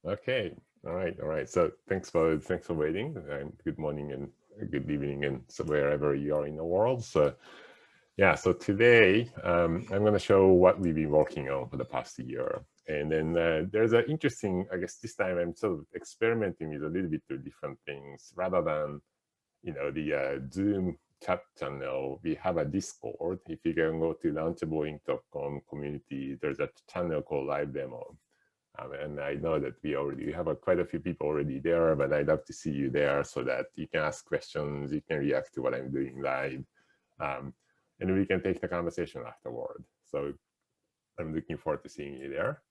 Okay. All right. So thanks for waiting. And good morning and good evening, and so wherever you are in the world. So yeah. So today I'm going to show what we've been working on for the past year. And then there's an interesting. I guess this time I'm sort of experimenting with a little bit of different things rather than the Zoom chat channel. We have a Discord. If you can go to launchable.com community, there's a channel called Live Demo. And I know that we have quite a few people already there, but I'd love to see you there so that you can ask questions, you can react to what I'm doing live, um, and we can take the conversation afterward. So I'm looking forward to seeing you there.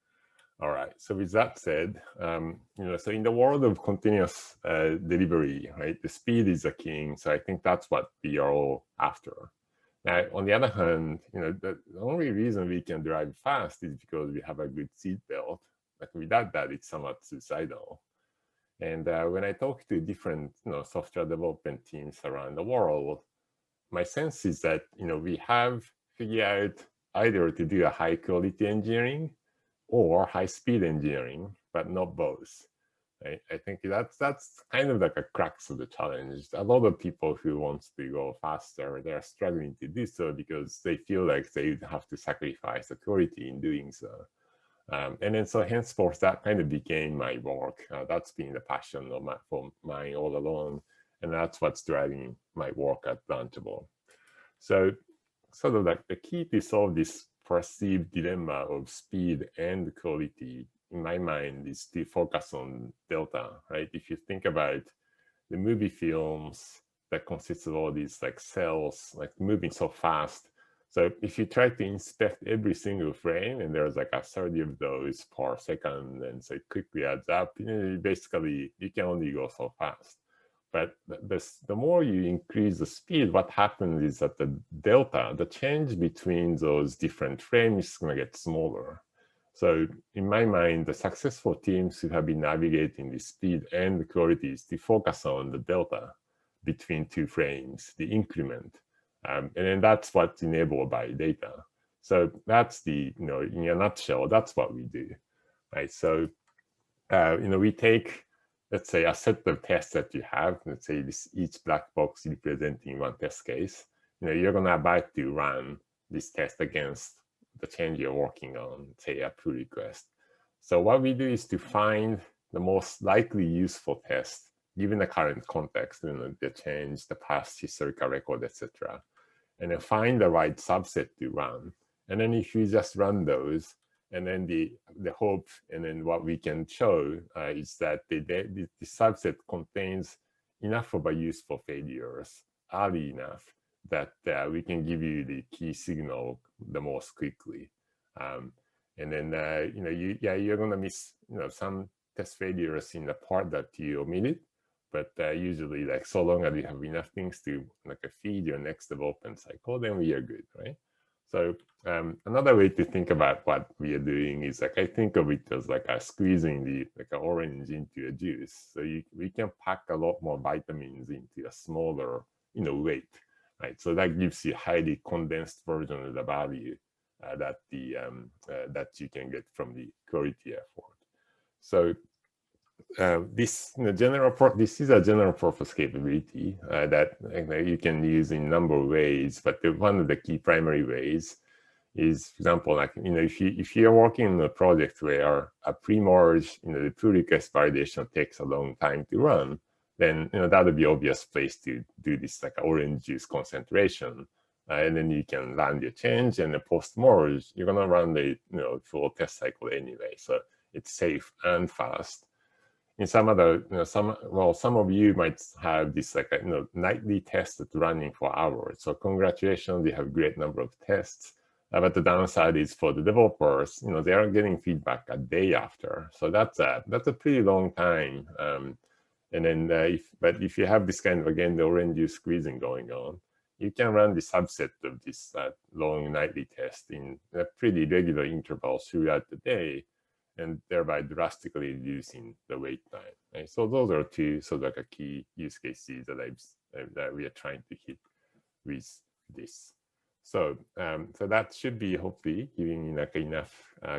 All right. So with that said, so in the world of continuous delivery, right, the speed is the king. So I think that's what we are all after. Now, on the other hand, the only reason we can drive fast is because we have a good seat belt. Like without that, it's somewhat suicidal. And when I talk to different, software development teams around the world, my sense is that, we have figured out either to do a high quality engineering or high speed engineering, but not both. I think that's kind of like a crux of the challenge. A lot of people who want to go faster, they're struggling to do so because they feel like they have to sacrifice the quality in doing so. And then so henceforth, that kind of became my work. That's been the passion of mine all along. And that's what's driving my work at Launchable. So sort of like the key to solve this perceived dilemma of speed and quality, in my mind, is to focus on delta, right? If you think about the movie films that consists of all these like cells, like moving so fast. So if you try to inspect every single frame, and there's like 30 of those per second, and so it quickly adds up, basically you can only go so fast. But the more you increase the speed, what happens is that the delta, the change between those different frames is going to get smaller. So in my mind, the successful teams who have been navigating the speed and the quality is to focus on the delta between two frames, the increment. And then that's what's enabled by data. So that's in a nutshell, that's what we do, right? So, we take, let's say, a set of tests that you have, let's say each black box representing one test case. You're going to about to run this test against the change you're working on, say a pull request. So what we do is to find the most likely useful test, given the current context, the change, the past historical record, etc., and then find the right subset to run. And then if you just run those, and then the hope, and then what we can show is that the subset contains enough of a useful failures early enough that we can give you the key signal the most quickly. And then you're going to miss some test failures in the part that you omitted, but usually, like, so long as you have enough things to like feed your next development cycle, then we are good, right? So another way to think about what we are doing is like, I think of it as like squeezing like an orange into a juice. So we can pack a lot more vitamins into a smaller weight, right? So that gives you a highly condensed version of the value that you can get from the quality effort. So this this is a general purpose capability that you can use in a number of ways, but one of the key primary ways is, for example, like if you're working on a project where a pre-merge, the pull request validation takes a long time to run, then that would be obvious place to do this like orange juice concentration, and then you can land your change, and the post-merge you're gonna run the full test cycle anyway, so it's safe and fast. In some other, some of you might have this like nightly test that's running for hours. So congratulations, you have a great number of tests. But the downside is for the developers, they are getting feedback a day after. So that's a pretty long time. And then if you have this kind of, again, the orange juice squeezing going on, you can run the subset of this long nightly test in a pretty regular intervals throughout the day, and thereby drastically reducing the wait time. Right? So those are two sort of like a key use cases that we are trying to hit with this. So, so that should be hopefully giving like enough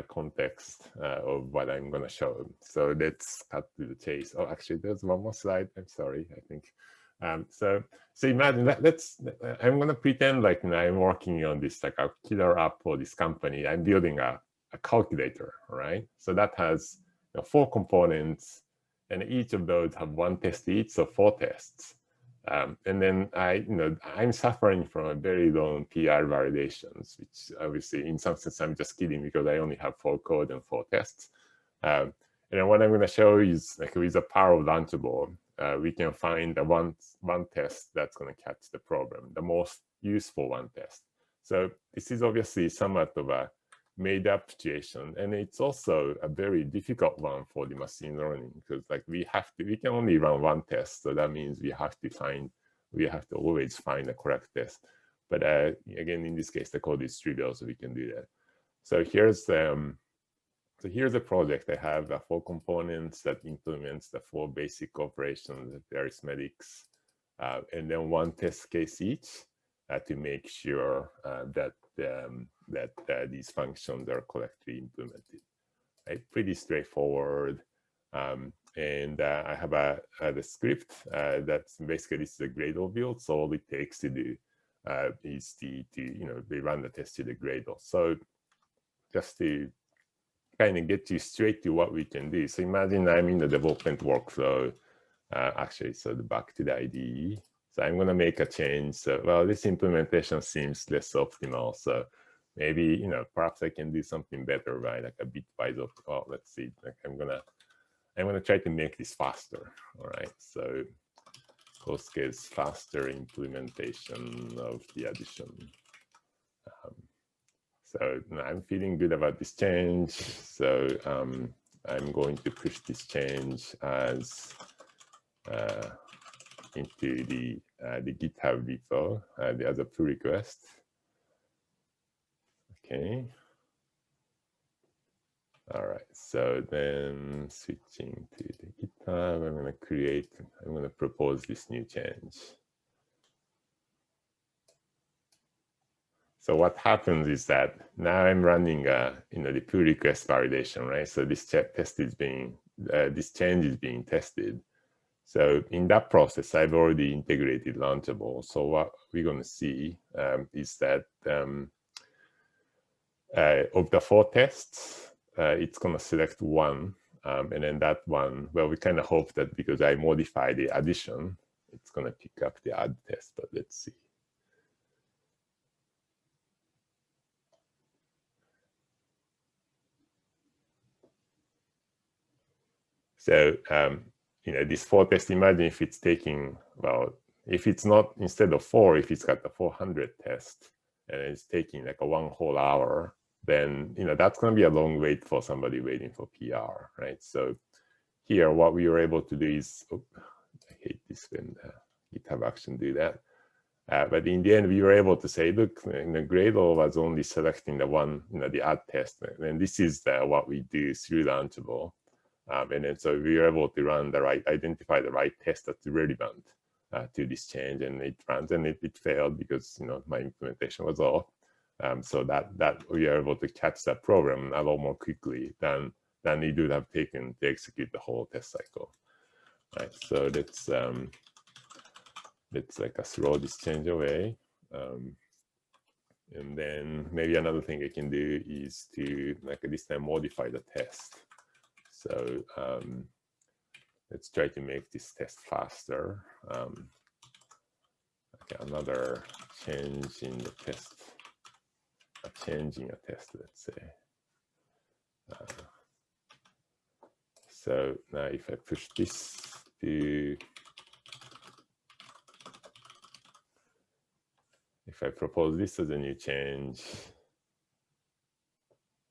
context of what I'm going to show. So let's cut to the chase. Oh, actually, there's one more slide. I'm sorry. I think. So imagine that. I'm going to pretend like I'm working on this like a killer app for this company. I'm building a calculator, right? So that has 4 components, and each of those have 1 test each, so 4 tests. And then I'm suffering from a very long PR validations, which obviously in some sense I'm just kidding because I only have 4 code and 4 tests. And then what I'm going to show is like with the power of Launchable, we can find the one test that's going to catch the problem, the most useful one test. So this is obviously somewhat of a made up situation, and it's also a very difficult one for the machine learning because like we can only run 1 test, so that means we have to always find the correct test. But again, in this case, the code is trivial, so we can do that. So here's the project. I have 4 components that implements the 4 basic operations, the arithmetics, and then 1 test case each to make sure that these functions are correctly implemented. Right? Pretty straightforward. And I have the script that's basically this is a Gradle build. So all it takes to do is they run the test to the Gradle. So just to kind of get you straight to what we can do. So imagine I'm in the development workflow. Actually, so back to the IDE. So I'm going to make a change. So, well, this implementation seems less optimal. So maybe, perhaps I can do something better, right? Like a bitwise of, well, let's see. Like I'm gonna try to make this faster. All right. So Kohsuke's faster implementation of the addition. So I'm feeling good about this change. So I'm going to push this change as into the GitHub repo as a pull request. Okay. All right. So then switching to the GitHub, I'm going to propose this new change. So what happens is that now I'm running, the pull request validation, right? So this this change is being tested. So in that process, I've already integrated Launchable. So what we're going to see is that of the 4 tests, it's going to select 1. And then that one, well, we kind of hope that because I modify the addition, it's going to pick up the add test, but let's see. So, this 4 test, imagine if it's taking, well, if it's not, instead of 4, if it's got the 400 test and it's taking like a 1 whole hour, then, that's going to be a long wait for somebody waiting for PR, right? So here, what we were able to do is, I hate this when GitHub Action do that. But in the end, we were able to say, look, Gradle was only selecting the one, the add test. And this is what we do through Launchable. And then so we were able to identify the right test that's relevant to this change, and it runs, and it failed because my implementation was off. So that we are able to catch that problem a lot more quickly than it would have taken to execute the whole test cycle. Right. So let's like throw this change away. And then maybe another thing I can do is to this time modify the test. So let's try to make this test faster. Okay, another change in the test, changing a test, let's say. So now if I push this to, if I propose this as a new change,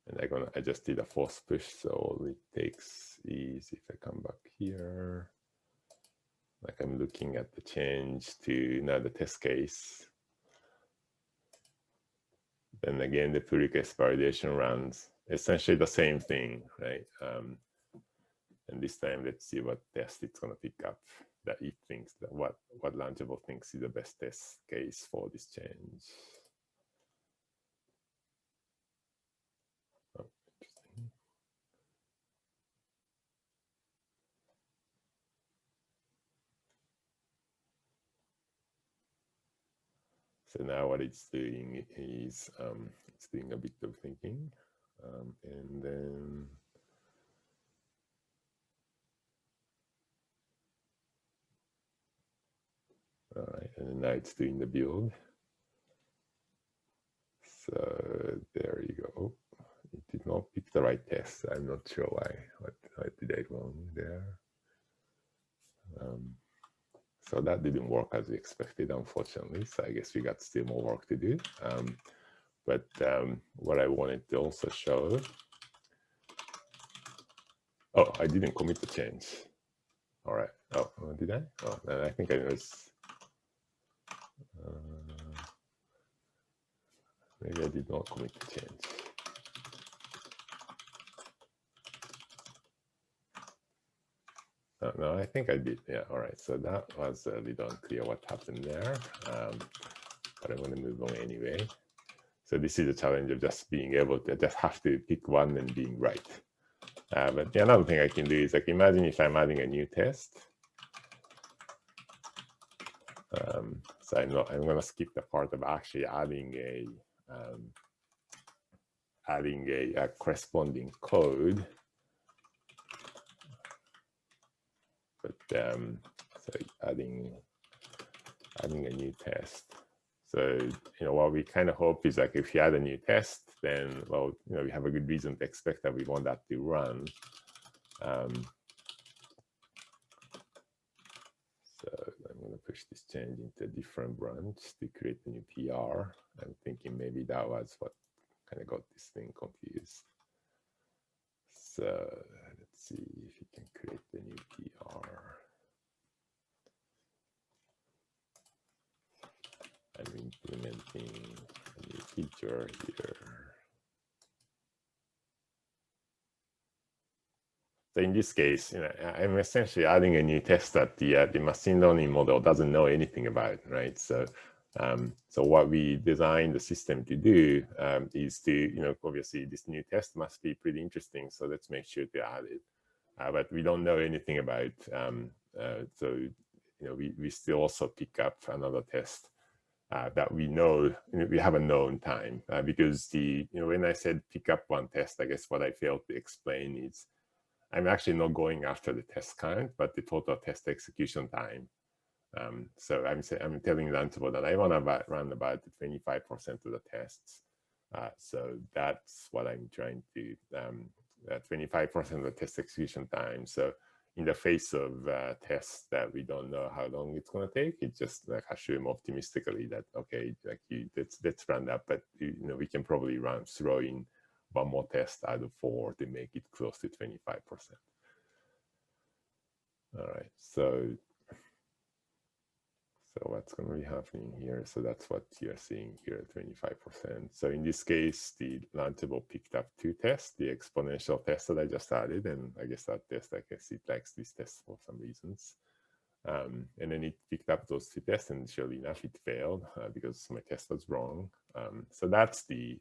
and I just did a force push, so all it takes is if I come back here, like I'm looking at the change to now the test case. Then again, the pull request validation runs essentially the same thing, right? And this time, let's see what test it's going to pick up that it thinks that what Launchable thinks is the best test case for this change. So now what it's doing is it's doing a bit of thinking, and then all right, and now it's doing the build. So there you go. It did not pick the right test. I'm not sure why. What did I wrong there? So that didn't work as we expected, unfortunately. So I guess we got still more work to do. But what I wanted to also show, oh, I didn't commit the change. All right. Oh, did I? Oh, I think I was. Maybe I did not commit the change. No, I think I did. Yeah. All right. So that was a little unclear what happened there. But I'm going to move on anyway. So this is the challenge of just being able to just have to pick one and being right. But the another thing I can do is like imagine if I'm adding a new test. So I'm going to skip the part of actually adding a corresponding code. But so adding a new test. So what we kind of hope is like if you add a new test, then well we have a good reason to expect that we want that to run. So I'm going to push this change into a different branch to create a new PR. I'm thinking maybe that was what kind of got this thing confused. So let's see if you can create the new PR. I'm implementing a new feature here. So in this case, I'm essentially adding a new test that the machine learning model doesn't know anything about, right? So, so what we designed the system to do is to, obviously this new test must be pretty interesting, so let's make sure to add it. But we don't know anything about, so we still also pick up another test that we know we have a known time because when I said pick up one test, I guess what I failed to explain is I'm actually not going after the test count, but the total test execution time. So I'm telling Launchable that I want to run about 25% of the tests. So that's what I'm trying to 25% of the test execution time. So in the face of tests that we don't know how long it's going to take, it's just like assume optimistically that okay, like let's run that, but we can probably throw in one more test out of 4 to make it close to 25%. All right, so what's going to be happening here? So that's what you're seeing here, 25%. So in this case, the Launchable picked up 2 tests, the exponential test that I just added, and I guess that test, I guess it likes this test for some reasons. And then it picked up those 2 tests, and surely enough, it failed because my test was wrong. So that's the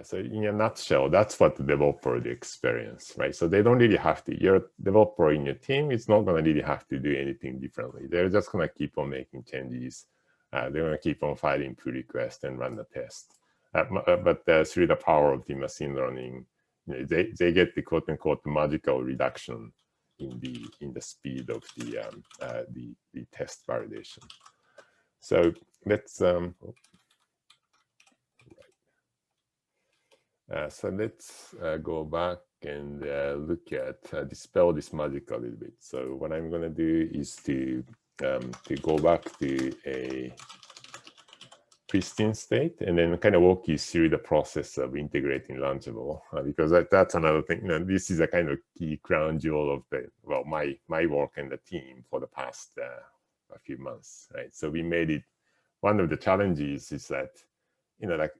so in a nutshell, that's what the developer would experience, right? So they don't really have to, your developer in your team is not going to really have to do anything differently. They're just going to keep on making changes. They're going to keep on filing pull requests and run the test. But through the power of the machine learning, they get the quote unquote magical reduction in the speed of the test validation. So let's so let's go back and look at dispel this magic a little bit. So what I'm going to do is to go back to a pristine state and then kind of walk you through the process of integrating Launchable because that's another thing. This is a kind of key crown jewel of my work and the team for the past a few months, right? So we made it. One of the challenges is that like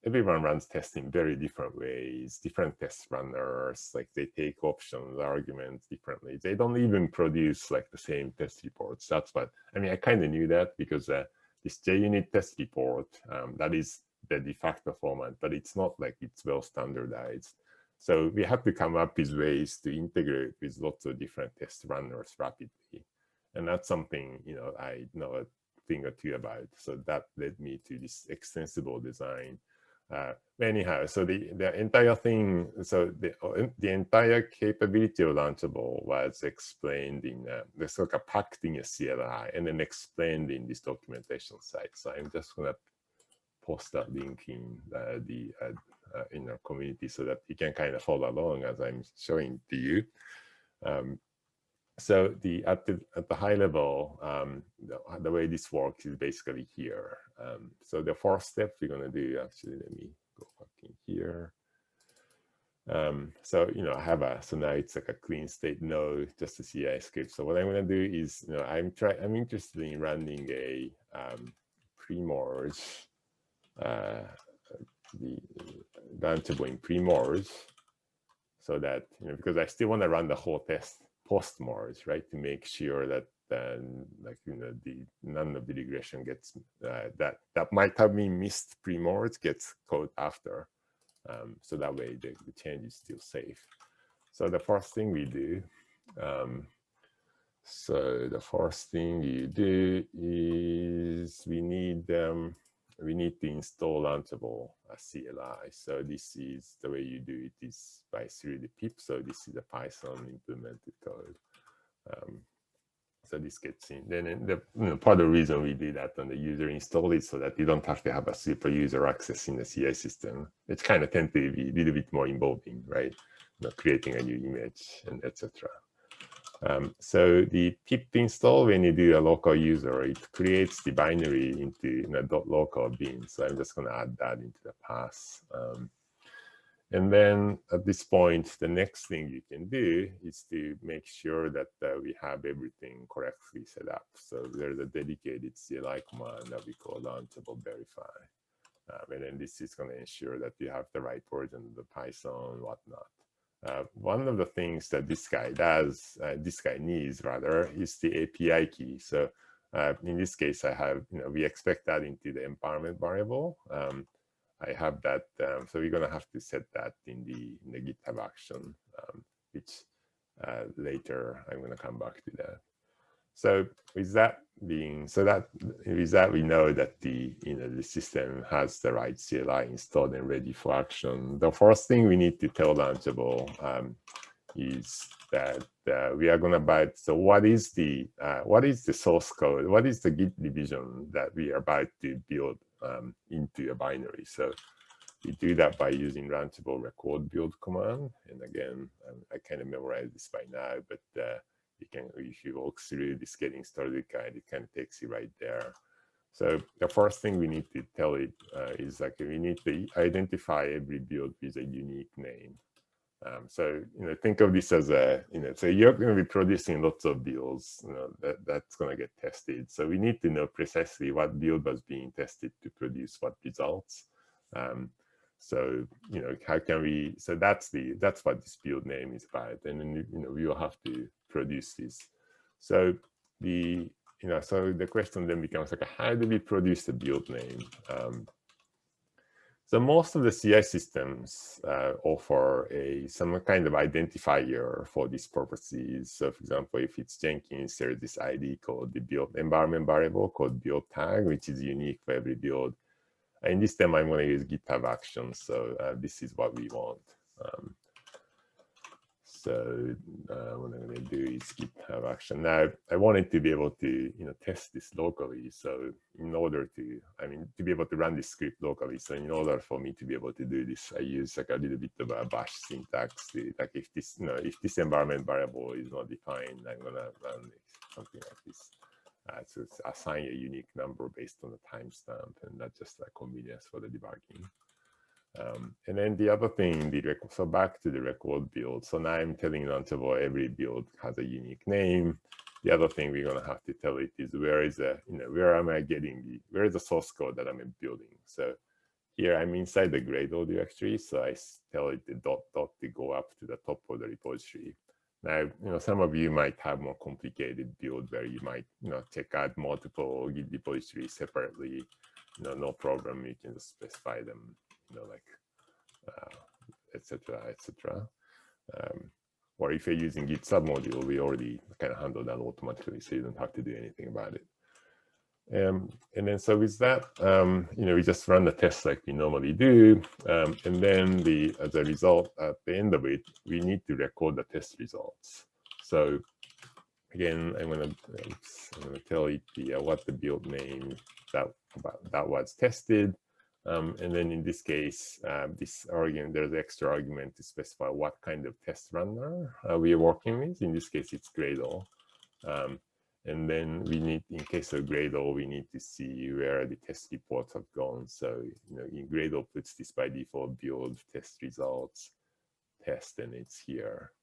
everyone runs tests in very different ways, different test runners, like they take options, arguments differently. They don't even produce like the same test reports. That's what, I kind of knew that because this JUnit test report, that is the de facto format, but it's not like it's well standardized. So we have to come up with ways to integrate with lots of different test runners rapidly. And that's something, I know thing or two about. So that led me to this extensible design. Anyhow, so the entire thing, so the entire capability of Launchable was explained in the sort of packed in a CLI and then explained in this documentation site. So I'm just gonna post that link in our community so that you can kind of follow along as I'm showing to you. So at the high level, the way this works is basically here. So the first step we're going to do, actually, let me go back in here. So I have so now it's like a clean state node, just a CI script. So what I'm going to do is, I'm interested in running a pre-merge, the Launchable in pre-merge, so that because I still want to run the whole test post-merge, right, to make sure that none of the regression gets that might have been missed pre-merge gets code after, so that way the change is still safe. So the first thing we do, you do is we need to install Launchable CLI. So this is the way you do it is by through the pip. So this is a Python implemented code. So this gets in. Then part of the reason we do that on the user install is so that you don't have to have a super user access in the CI system. It's kind of tend to be a little bit more involving, right? Creating a new image and etc. So the pip install, when you do a local user, it creates the binary into .local bin. So I'm just going to add that into the path. And then at this point, the next thing you can do is to make sure that we have everything correctly set up. So there's a dedicated CLI command that we call Launchable verify. And then this is going to ensure that you have the right version of the Python, whatnot. One of the things that this guy needs rather, is the API key. So in this case, I have, we expect that into the environment variable. I have that, so we're going to have to set that in the GitHub action, which later I'm going to come back to that. So with that we know that the system has the right CLI installed and ready for action. The first thing we need to tell Launchable is that we are going to buy. So what is the source code? What is the Git division that we are about to build into a binary? So we do that by using Launchable record build command. And again, I kind of memorized this by now, but you can, if you walk through this getting started guide, it kind of takes you right there. So the first thing we need to tell it is we need to identify every build with a unique name. So think of this as a so you're going to be producing lots of builds that's going to get tested. So we need to know precisely what build was being tested to produce what results. So how can we? So that's what this build name is about, and then we will have to produce this. So so the question then becomes how do we produce the build name? So most of the CI systems offer some kind of identifier for these purposes. So for example, if it's Jenkins, there's this ID called the build environment variable called build tag, which is unique for every build. And this time I'm going to use GitHub Actions. So this is what we want. So what I'm going to do is GitHub Action. Now I wanted to be able to test this locally. So in order to, to be able to run this script locally. So in order for me to be able to do this, I use a little bit of a bash syntax. If this if this environment variable is not defined, I'm going to run something like this. So assign a unique number based on the timestamp, and that's just a convenience for the debugging. And then the other thing, so back to the record build. So now I'm telling Launchable every build has a unique name. The other thing we're going to have to tell it is where is where am I getting where is the source code that I'm building? So here I'm inside the Gradle directory, so I tell it the dot to go up to the top of the repository. Now, some of you might have more complicated build where you might, check out multiple Git repositories separately. No problem. You can just specify them, etc., etc. Or if you're using Git submodule, we already kind of handle that automatically, so you don't have to do anything about it. And then so with that, we just run the test like we normally do. And then as a result, at the end of it, we need to record the test results. So again, I'm going to tell it what the build name that was tested. And then in this case, this argument, there's extra argument to specify what kind of test runner we are working with. In this case, it's Gradle. And then we need, in case of Gradle, we need to see where the test reports have gone. So, in Gradle puts this by default build test results test, and it's here.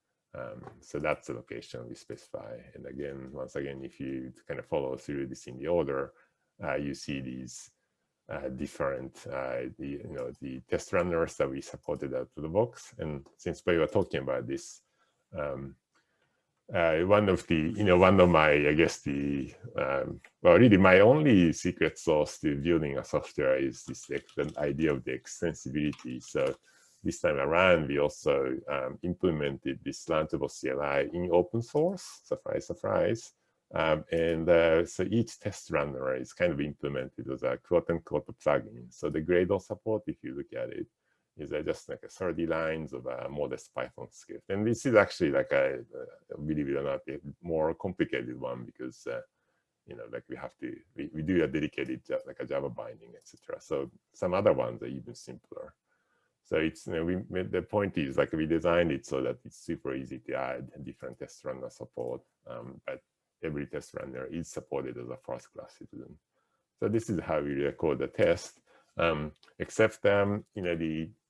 So that's the location we specify. And again, once again, if you kind of follow through this in the order, you see these different, the test runners that we supported out of the box. And since we were talking about this, one of my, I guess well, really my only secret sauce to building a software is the idea of the extensibility. So this time around, we also implemented this Launchable CLI in open source, surprise, surprise. So each test runner is kind of implemented as a quote-unquote plugin. So the Gradle support, if you look at it, is just like 30 lines of a modest Python script. And this is actually like believe it or not, a more complicated one because, like we do a dedicated, like a Java binding, etc. So some other ones are even simpler. So it's, the point is like we designed it so that it's super easy to add different test runner support, but every test runner is supported as a first-class citizen. So this is how we record the test, except,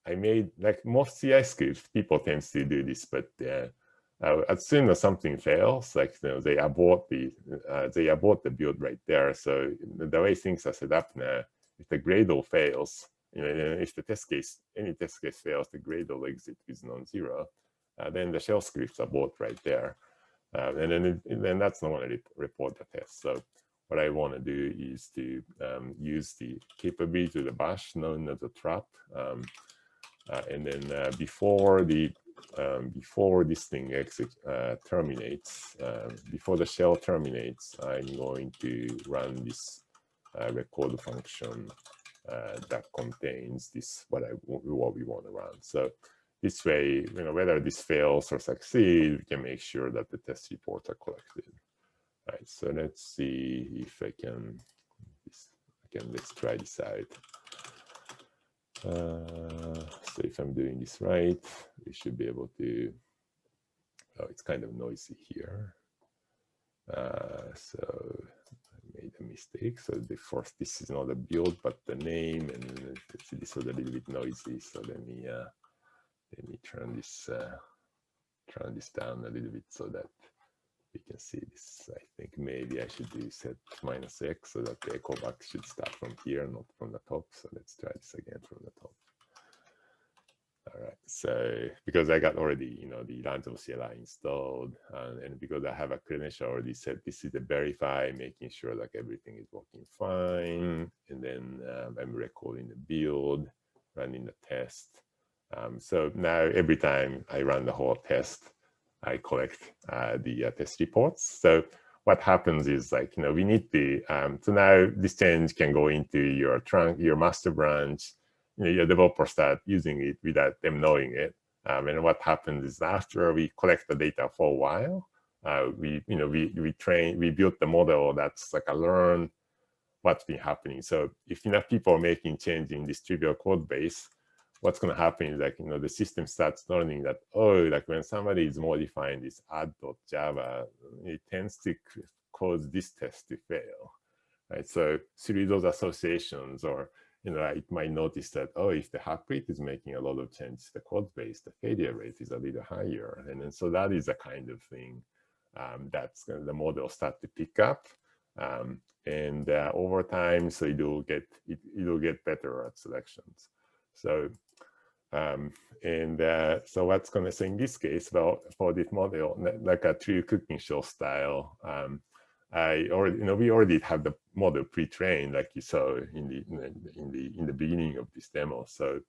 I made, like most CI scripts, people tend to do this, but as soon as something fails, like they abort the build right there. So the way things are set up now, if the Gradle fails, if any test case fails, the Gradle exit is non-zero, then the shell scripts abort right there, and then that's not going to report the test. So what I want to do is to use the capability of the bash known as a trap, and then before this thing terminates, before the shell terminates, I'm going to run this record function that contains this what we want to run. So this way, whether this fails or succeeds, we can make sure that the test reports are collected. Right, so let's see if I can, let's try this out. So if I'm doing this right, we should be able to, oh, it's kind of noisy here. So I made a mistake. So this is not a build, but the name, and this was a little bit noisy. So let me turn this down a little bit so that we can see this. I think maybe I should do set -x so that the echo box should start from here, not from the top. So let's try this again from the top. All right, so because I got already, the Launchable CLI installed, and because I have a credential already set, this is the verify, making sure like everything is working fine. And then I'm recording the build, running the test. So now every time I run the whole test, I collect the test reports. So what happens is like, we need to, so now this change can go into your trunk, your master branch, your developers start using it without them knowing it. And what happens is after we collect the data for a while, we built the model that's like a learn what's been happening. So if enough people are making change in this trivial code base, what's going to happen is like, the system starts learning that, oh, like when somebody is modifying this add.java, it tends to cause this test to fail, right? So through those associations, or, it might notice that, oh, if the Hackbreed is making a lot of changes to the code base, the failure rate is a little higher. And then so that is the kind of thing that's the model start to pick up. And over time, so it'll get better at selections. So so what's going to say in this case, well, for this model, like a true cooking show style, we already have the model pre-trained, like you saw in the beginning of this demo. So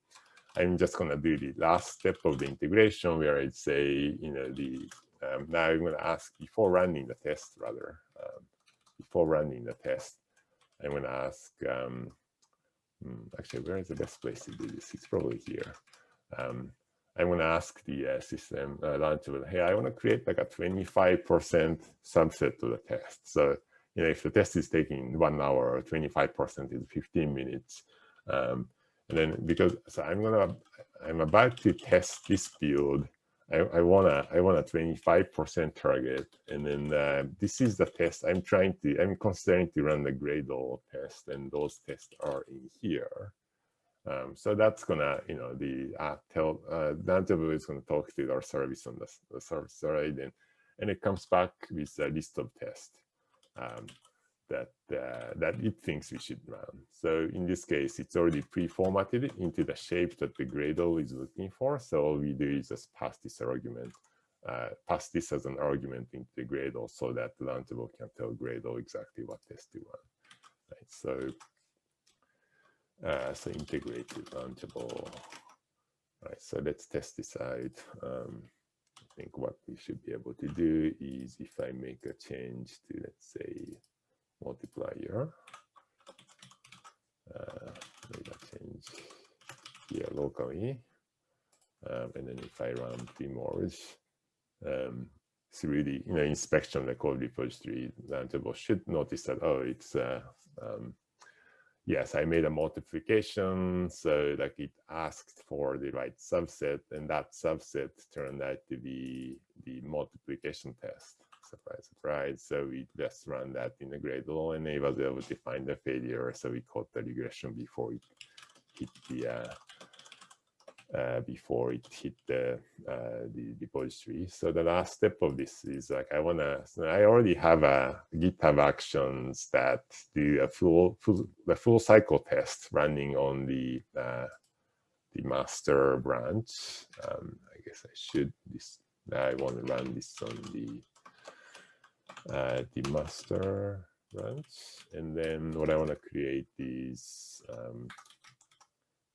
I'm just going to do the last step of the integration, where I'd say, now I'm going to ask before running the test, I'm going to ask, actually, where is the best place to do this? It's probably here. I'm going to ask the system Launchable, hey, I want to create like a 25% subset of the test. So, if the test is taking 1 hour, 25% is 15 minutes. And then so I'm about to test this build. I want a 25% target, and then this is the test I'm considering to run the Gradle test, and those tests are in here. So that's gonna, Launchable is gonna talk to our service on the service side, and it comes back with a list of tests that it thinks we should run. So in this case, it's already pre-formatted into the shape that the Gradle is looking for. So all we do is just pass this argument, pass this as an argument into the Gradle, so that Launchable can tell Gradle exactly what test to run. Right? So integrated Launchable. Right, so let's test this out. I think what we should be able to do is, if I make a change to, let's say, multiplier, make a change here locally, and then if I run pre-merge, through the inspection of the code repository, Launchable should notice that, oh, it's yes, I made a multiplication, so like it asked for the right subset, and that subset turned out to be the multiplication test. Surprise, surprise. So we just ran that in the Gradle, and it was able to find the failure. So we caught the regression before it hit the repository. So the last step of this is like I already have a GitHub Actions that do a full cycle test running on the master branch. I guess I want to run this on the master branch, and then what I want to create is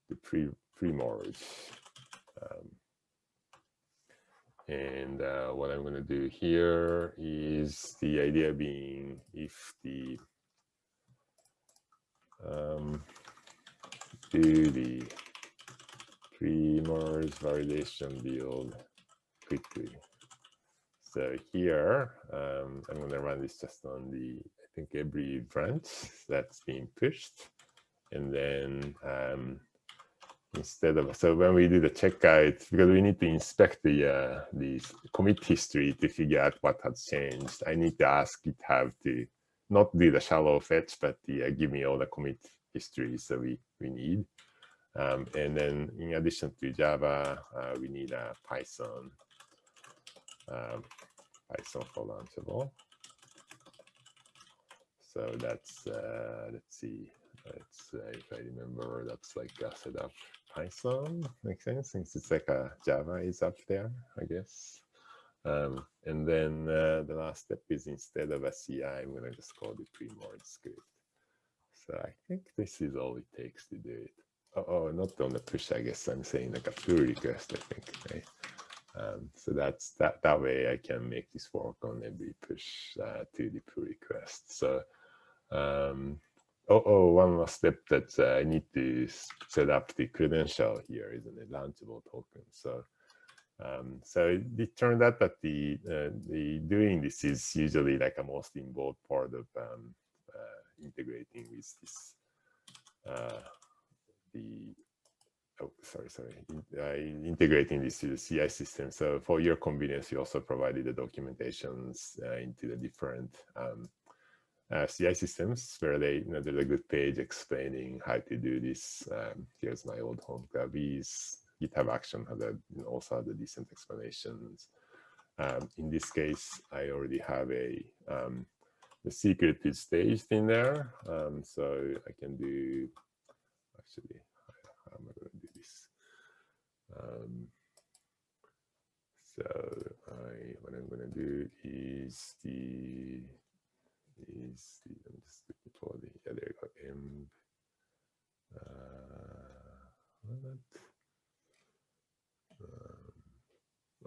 the pre-merge. And what I'm going to do here is, the idea being, if the do the pre-merge validation build quickly. So here, I'm going to run this just on I think every branch that's being pushed, and then so when we do the checkout, because we need to inspect the commit history to figure out what has changed, I need to ask GitHub to not do the shallow fetch, but give me all the commit histories that we need. And then in addition to Java, we need a Python for Launchable. So that's, let's see, if I remember, that's like a setup Python, makes sense, since it's like a Java is up there, I guess. And then the last step is, instead of a CI, I'm going to just call the pre-merge script. So I think this is all it takes to do it. Oh, not on the push, I guess I'm saying like a pull request, I think, right? So that's that way I can make this work on every push to the pull request. So one more step that I need to set up the credential here is in the Launchable token. So so it turned out that the doing this is usually like a most involved part of integrating with this integrating this to the CI system. So for your convenience, you also provided the documentations into the different CI systems, where there's a good page explaining how to do this. Here's my old home club. GitHub Action also has the decent explanations. In this case, I already have the secret is staged in there, so I can do, actually, how am I going to do this? So what I'm going to do is I'm just looking for there you go,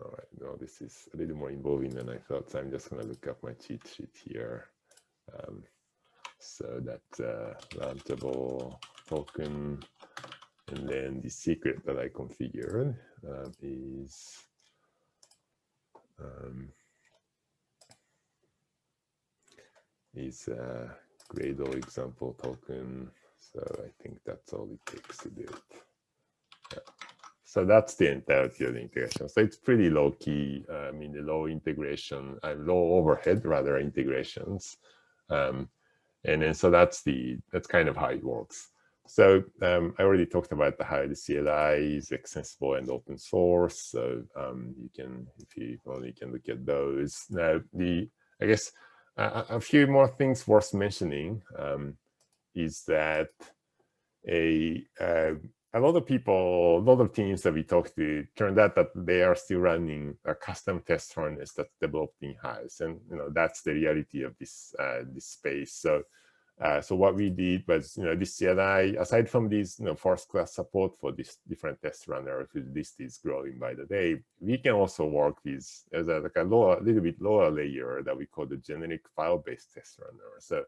all right, no, this is a little more involving than I thought, so I'm just going to look up my cheat sheet here. So that's Launchable token, and then the secret that I configured is Gradle example token. So I think that's all it takes to do it. Yeah. So that's the entirety of the integration. So it's pretty low key, the low integration, low overhead rather integrations. And then so that's kind of how it works. So I already talked about how the CLI is extensible and open source. So you can, if you only can look at those. Now I guess a few more things worth mentioning is that a lot of people, a lot of teams that we talked to turned out that they are still running a custom test harness that's developed in-house, and that's the reality of this this space. So what we did was, this CLI, aside from these, first-class support for this different test runner, whose list is growing by the day, we can also work with as a little bit lower layer that we call the generic file-based test runner. So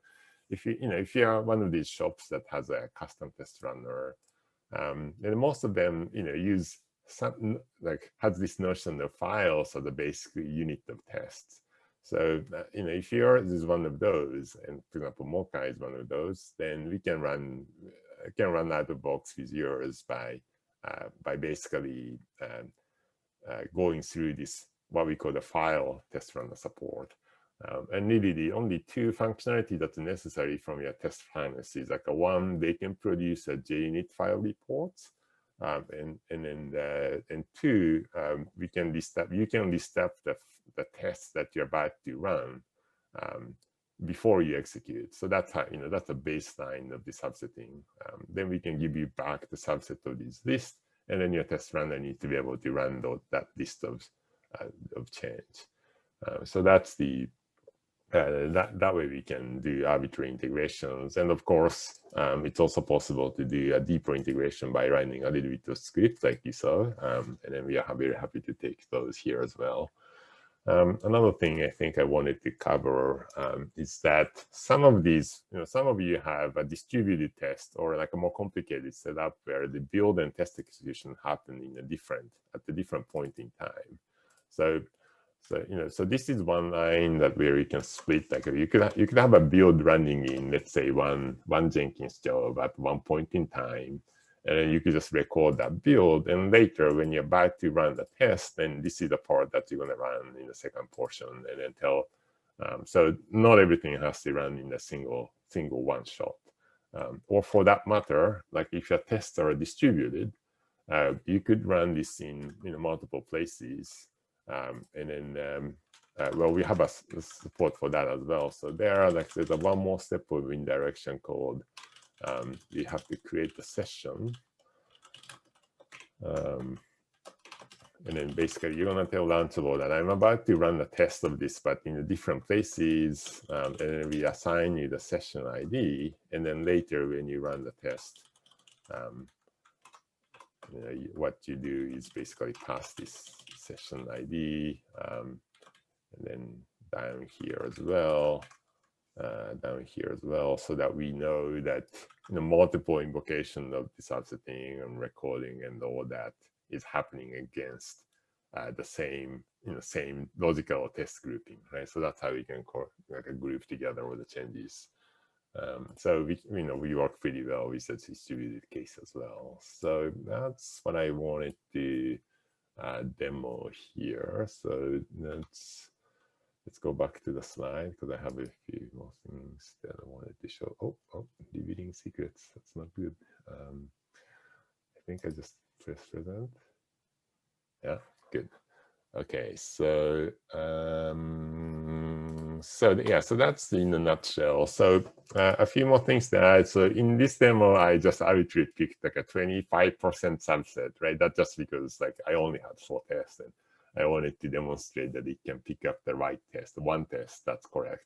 if you are one of these shops that has a custom test runner, and most of them, use some has this notion of files are the basic unit of tests. So, if yours is one of those, and for example, Mocha is one of those, then we can run out of box with yours by basically going through this, what we call the file test runner support. And really the only two functionality that's necessary from your test harness is one, they can produce a JUnit file reports, and two, you can list up the tests that you're about to run before you execute. So that's how, that's a baseline of the subsetting. Then we can give you back the subset of this list, and then your test runner needs to be able to run that list of change. So that's the that way we can do arbitrary integrations. And of course, it's also possible to do a deeper integration by running a little bit of script like you saw. And then we are very happy to take those here as well. Another thing I think I wanted to cover is that some of these, some of you have a distributed test or a more complicated setup where the build and test execution happen at a different point in time. So this is one line where you can split. You could have a build running in, let's say, one Jenkins job at one point in time, and then you could just record that build. And later, when you're about to run the test, then this is the part that you're going to run in the second portion, and then tell. So not everything has to run in a single one shot. Or for that matter, like if your tests are distributed, you could run this in multiple places. And then, well, we have a support for that as well. So there's a one more step of indirection called you have to create a session. And then basically you're going to tell Launchable that I'm about to run a test of this, but in the different places. And then we assign you the session ID. And then later when you run the test, what you do is basically pass this session ID, and then down here as well, so that we know that multiple invocation of the subsetting and recording and all that is happening against the same same logical test grouping, right? So that's how we can group together all the changes. So we work pretty well with the distributed case as well. So that's what I wanted to demo here. So let's go back to the slide because I have a few more things that I wanted to show. Oh, revealing secrets. That's not good. I think I just press present. Yeah, good. Okay, so so that's in a nutshell. So a few more things to add. So in this demo, I just arbitrarily picked a 25% subset, right? That's just because I only had 4 tests, and I wanted to demonstrate that it can pick up the right test, one test that's correct.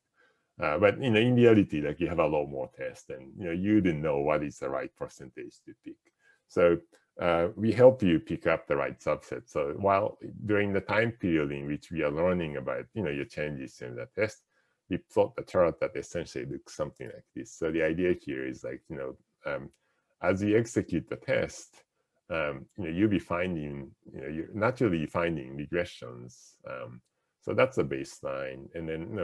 But in reality, you have a lot more tests, and you didn't know what is the right percentage to pick. So we help you pick up the right subset. So while during the time period in which we are learning about your changes in the test, we plot a chart that essentially looks something like this. So the idea here is like, as you execute the test, you'll be finding, you're naturally finding regressions. So that's a baseline. And then,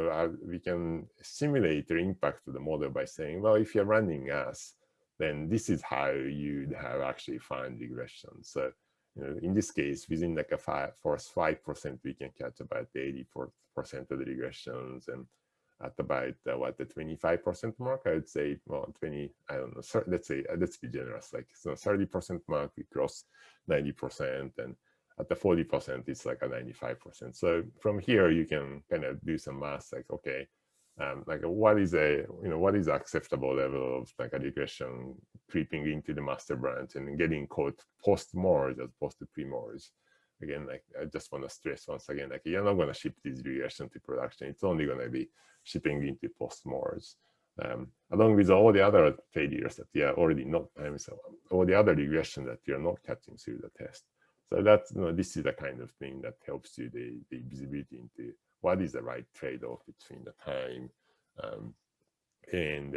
we can simulate the impact of the model by saying, well, if you're running as, then this is how you'd have actually found regression. So, in this case, within like a first 5%, we can catch about 84% of the regressions, and at about the 25% mark, I would say, well, 20, I don't know, so let's say, let's be generous, like, so 30% mark, we cross 90%, and at the 40%, it's like a 95%. So from here, you can kind of do some math, like, okay, like what is acceptable level of like a regression creeping into the master branch and getting caught post-merge as opposed to pre-merge. Again, like I just want to stress once again, like you're not going to ship this regression to production. It's only going to be shipping into post-merge, along with all the other failures that you are already not, all the other regression that you're not catching through the test. So that's, this is the kind of thing that helps you the visibility into what is the right trade-off between the time and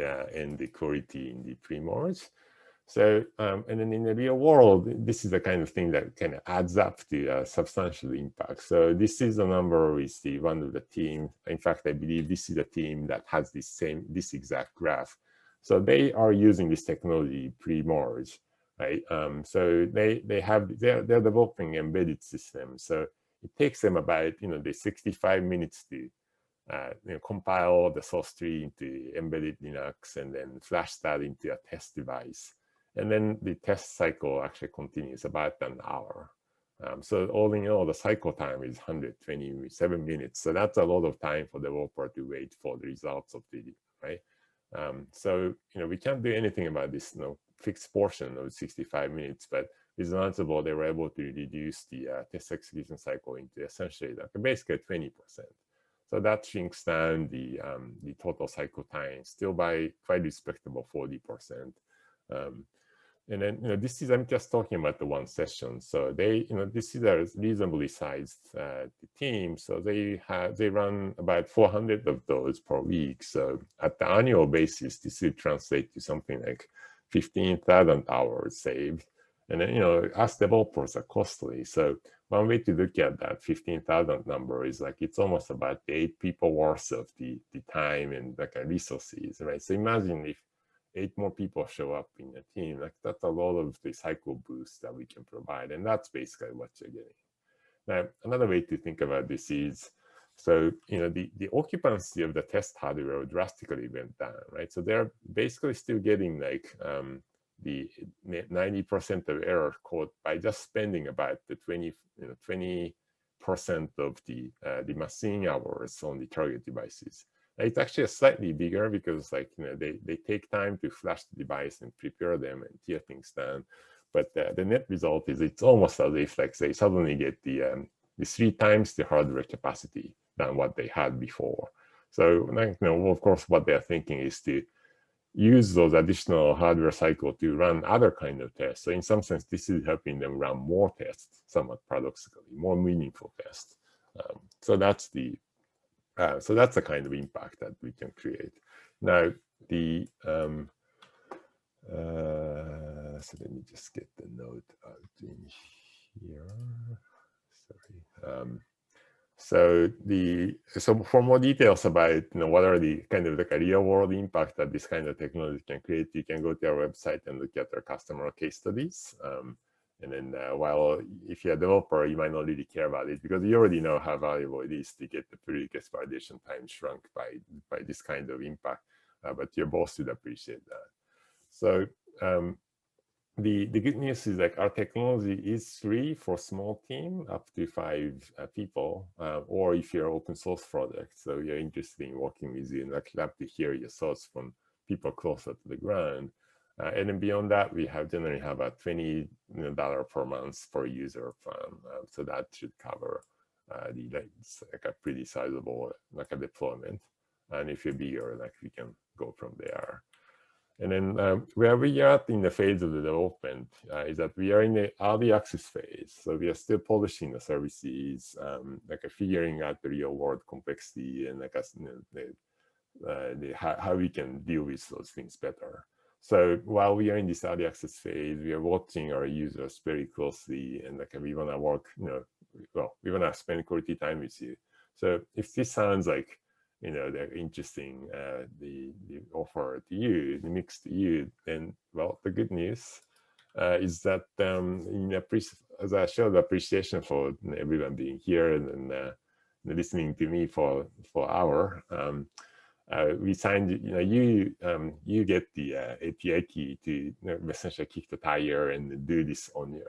the quality in the pre-merge. So, and then in the real world, this is the kind of thing that kind of adds up to a substantial impact. So this is a number with the one of the team. In fact, I believe this is a team that has this exact graph. So they are using this technology pre-merge, right? So they're developing embedded systems. So it takes them about, the 65 minutes to compile the source tree into embedded Linux and then flash that into a test device. And then the test cycle actually continues about an hour. So all in all, the cycle time is 127 minutes. So that's a lot of time for the developer to wait for the results of the, right? So, we can't do anything about this, fixed portion of 65 minutes, but with Launchable, they were able to reduce the test execution cycle into essentially like basically 20%. So that shrinks down the total cycle time still by quite respectable 40%. And then, this is, I'm just talking about the one session. So they, this is a reasonably sized team. So they run about 400 of those per week. So at the annual basis, this would translate to something like 15,000 hours saved. And then, us developers are costly. So one way to look at that 15,000 number is like, it's almost about 8 people worth of the time and like resources, right? So imagine if 8 more people show up in the team, like that's a lot of the cycle boost that we can provide. And that's basically what you're getting. Now, another way to think about this is, so, the occupancy of the test hardware drastically went down, right? So they're basically still getting like the 90% of error code by just spending about the 20% of the machine hours on the target devices. It's actually slightly bigger because like, they take time to flash the device and prepare them and tear things down. But the net result is it's almost as if like they suddenly get the 3 times the hardware capacity than what they had before. So like, of course, what they're thinking is to use those additional hardware cycle to run other kind of tests. So in some sense, this is helping them run more tests, somewhat paradoxically, more meaningful tests. So that's the kind of impact that we can create. Now, so let me just get the note out in here. Sorry. So for more details about what are the kind of like a real world impact that this kind of technology can create, you can go to our website and look at our customer case studies. And then while if you're a developer, you might not really care about it because you already know how valuable it is to get the prerequisite validation time shrunk by this kind of impact, but your boss would appreciate that. So the good news is like our technology is free for small team up to 5 people, or if you're open source project, so you're interested in working with you, and I'd love to hear your thoughts from people closer to the ground. And then beyond that, we generally have a $20 per month per user plan, so that should cover it's like a pretty sizable like a deployment. And if you're bigger, like we can go from there. And then where we are at in the phase of the development is that we are in the early access phase. So we are still polishing the services, like figuring out the real world complexity and like how we can deal with those things better. So while we are in this early access phase, we are watching our users very closely, and like we want to work, well, we want to spend quality time with you. So if this sounds like, they're interesting, the offer to you, the mix to you, then, well, the good news is that as I showed appreciation for everyone being here and listening to me for an hour, we signed, you get the API key to essentially kick the tire and do this on,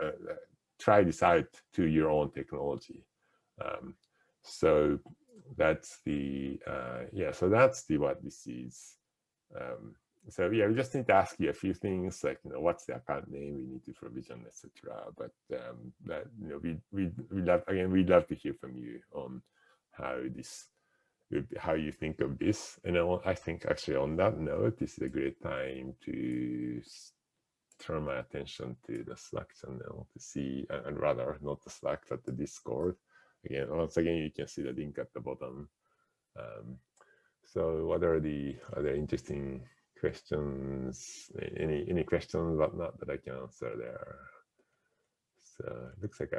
try this out to your own technology. So that's the, so that's what this is. So yeah, we just need to ask you a few things like, what's the account name we need to provision, etc. But that, we'd love to hear from you on how you think of this. And I think actually on that note, this is a great time to turn my attention to the Slack channel to see, and rather not the Slack, but the Discord. Once again, you can see the link at the bottom. So what are the other interesting questions? Any questions, whatnot, that I can answer there? So it looks like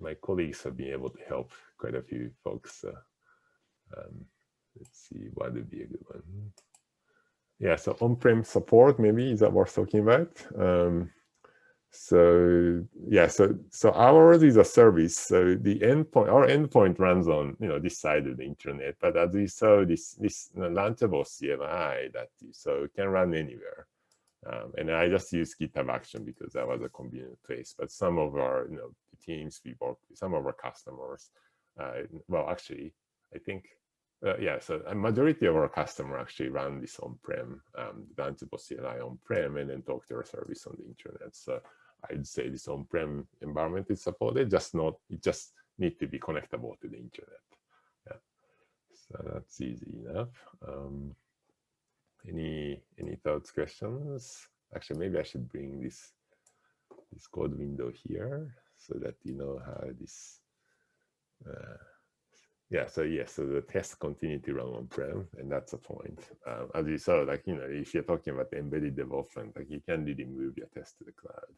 my colleagues have been able to help quite a few folks. Let's see, what would be a good one? Yeah, so on-prem support, maybe, is that worth talking about? So yeah, so ours is a service. So the endpoint, our endpoint runs on this side of the internet. But as we saw, this Launchable CLI that it can run anywhere. And I just use GitHub Action because that was a convenient place. But some of our teams we work with, some of our customers, well, actually, I think. So a majority of our customers actually run this on-prem, Launchable CLI on-prem, and then talk to our service on the internet. So I'd say this on-prem environment is supported, it just need to be connectable to the internet. Yeah, so that's easy enough. Any thoughts, questions? Actually, maybe I should bring this code window here so that you know how this. So the tests continue to run on-prem, and that's the point. As you saw, if you're talking about embedded development, you can really move your test to the cloud.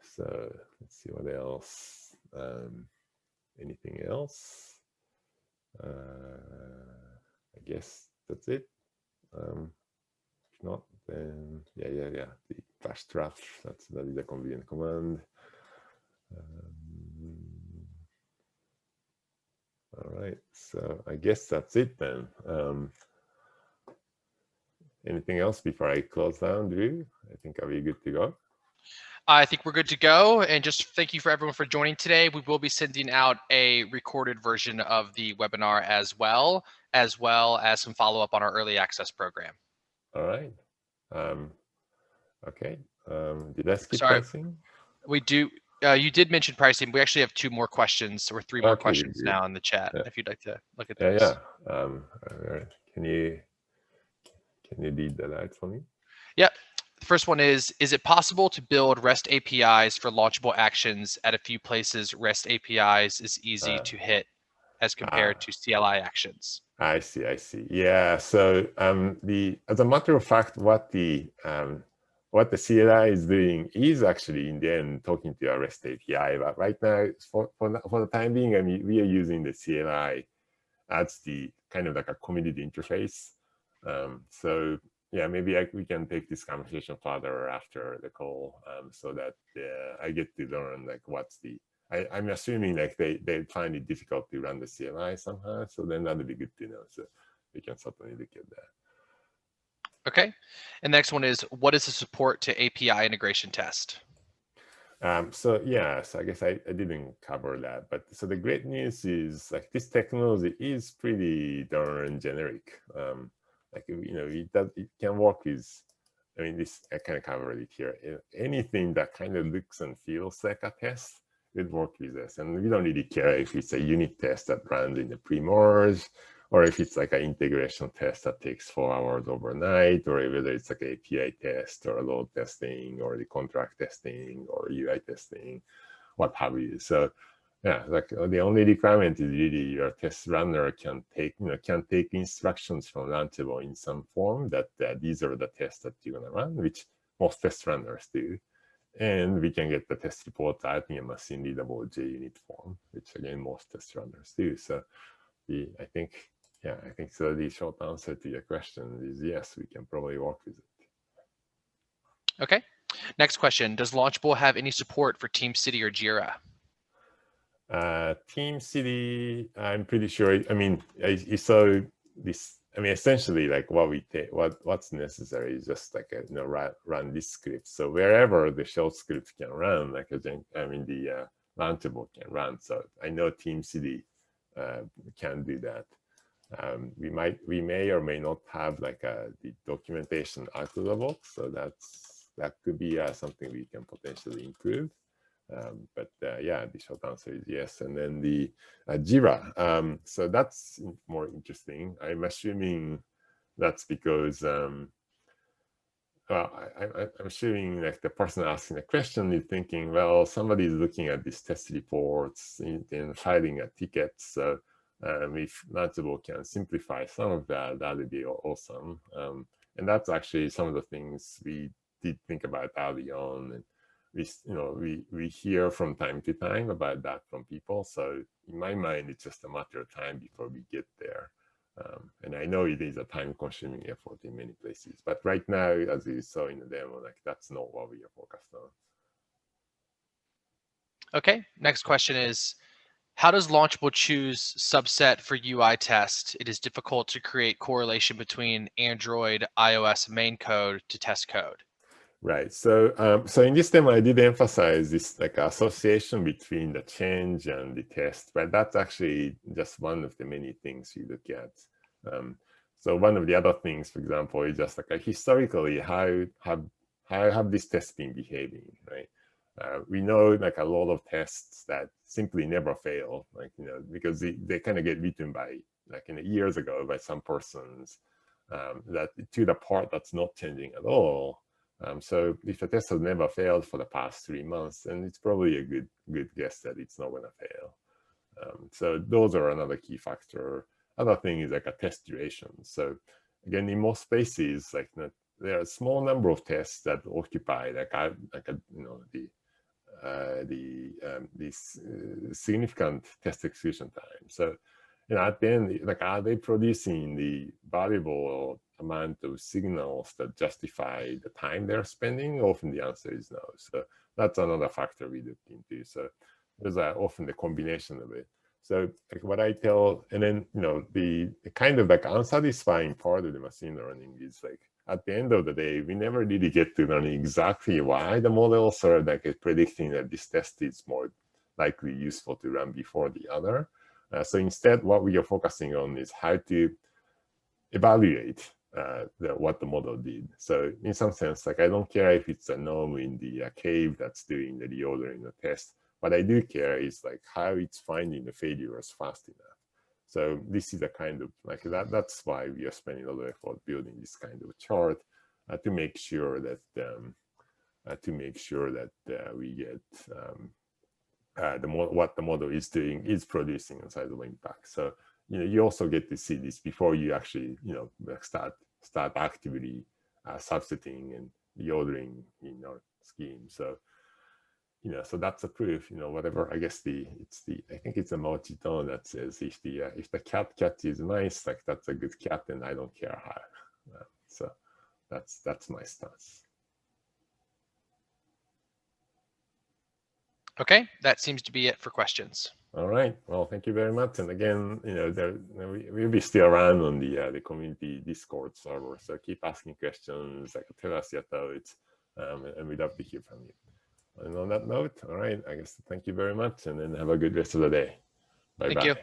So let's see what else. Anything else? I guess that's it. If not, then the flash trap. That is a convenient command. All right, so I guess that's it then. Anything else before I close down, Drew? I think I'll be good to go. I think we're good to go. And just thank you for everyone for joining today. We will be sending out a recorded version of the webinar as well as some follow-up on our early access program. All right. Okay. Did I skip pricing? We do. You did mention pricing. We actually have 2 more questions or 3 more questions now in the chat. If you'd like to look at those. Can you read that out for me? Yep. The first one is it possible to build REST APIs for launchable actions at a few places REST APIs is easy to hit as compared to CLI actions? I see. Yeah. So as a matter of fact, what the CLI is doing is actually in the end talking to a REST API. But right now, for the time being, we are using the CLI as the kind of like a community interface. So yeah, maybe we can take this conversation further after the call, so that I get to learn what's the. I'm assuming they find it difficult to run the CLI somehow, so then that would be good to know. So we can certainly look at that. Okay, and the next one is, what is the support to API integration test? So I guess I didn't cover that, but so the great news is this technology is pretty darn generic. It can work with. I kind of covered it here. Anything that kind of looks and feels like a test, it works with this, and we don't really care if it's a unit test that runs in the pre-merge, or if it's an integration test that takes 4 hours overnight, or whether it's an API test or a load testing or the contract testing or UI testing, what have you. So yeah, like the only requirement is really your test runner can take, can take instructions from Launchable in some form that these are the tests that you're gonna run, which most test runners do. And we can get the test report out in a machine readable JUnit form, which again, most test runners do. So I think so. The short answer to your question is yes, we can probably work with it. Okay. Next question. Does Launchable have any support for TeamCity or Jira? TeamCity, I'm pretty sure. I mean, so this. I mean, essentially, like what's necessary is just like run this script. So wherever the shell script can run, like the Launchable can run. So I know TeamCity can do that. We may or may not have like the documentation out of the box. So that could be something we can potentially improve. But yeah, the short answer is yes. And then the Jira. So that's more interesting. I'm assuming that's because, well, I'm assuming like the person asking the question is thinking, well, somebody is looking at these test reports and filing a ticket. So if Launchable can simplify some of that, that would be awesome. And that's actually some of the things we did think about early on. And we hear from time to time about that from people. So in my mind, it's just a matter of time before we get there. And I know it is a time-consuming effort in many places, but right now, as you saw in the demo, like that's not what we are focused on. Okay. Next question is, how does Launchable choose subset for UI test? It is difficult to create correlation between Android, iOS main code to test code. Right. So, so in this demo, I did emphasize this like association between the change and the test, but that's actually just one of the many things you look at. So one of the other things, for example, is just like historically, how have these tests been behaving, right? We know like a lot of tests that simply never fail, like, because they kind of get written by like years ago by some persons that to the part that's not changing at all. So if the test has never failed for the past 3 months, then it's probably a good guess that it's not going to fail. So those are another key factor. Other thing is like a test duration. So again, in most places, like there are a small number of tests that occupy this significant test execution time. So at the end, like, are they producing the valuable amount of signals that justify the time they're spending? Often the answer is no. So that's another factor we look into. So there's often the combination of it. So like what I tell, and then the kind of like unsatisfying part of the machine learning is like at the end of the day, we never really get to learn exactly why the models are like predicting that this test is more likely useful to run before the other. So instead, what we are focusing on is how to evaluate what the model did. So in some sense, like I don't care if it's a gnome in the cave that's doing the reordering the test. What I do care is like how it's finding the failures fast enough. So this is a kind of like that's why we are spending a lot of effort building this kind of chart to make sure that we get what the model is doing is producing a sizable impact. So you also get to see this before you actually start actively substituting and reordering in your scheme. So so that's a proof. Whatever. I guess I think it's a multi-tone that says if the cat catches mice, like that's a good cat, and I don't care how. So that's my stance. Okay, that seems to be it for questions. All right. Well, thank you very much. And again, we'll be still around on the community Discord server. So keep asking questions, like tell us your thoughts, and we'd love to hear from you. And on that note, all right, I guess thank you very much, and then have a good rest of the day. Bye-bye. Thank you.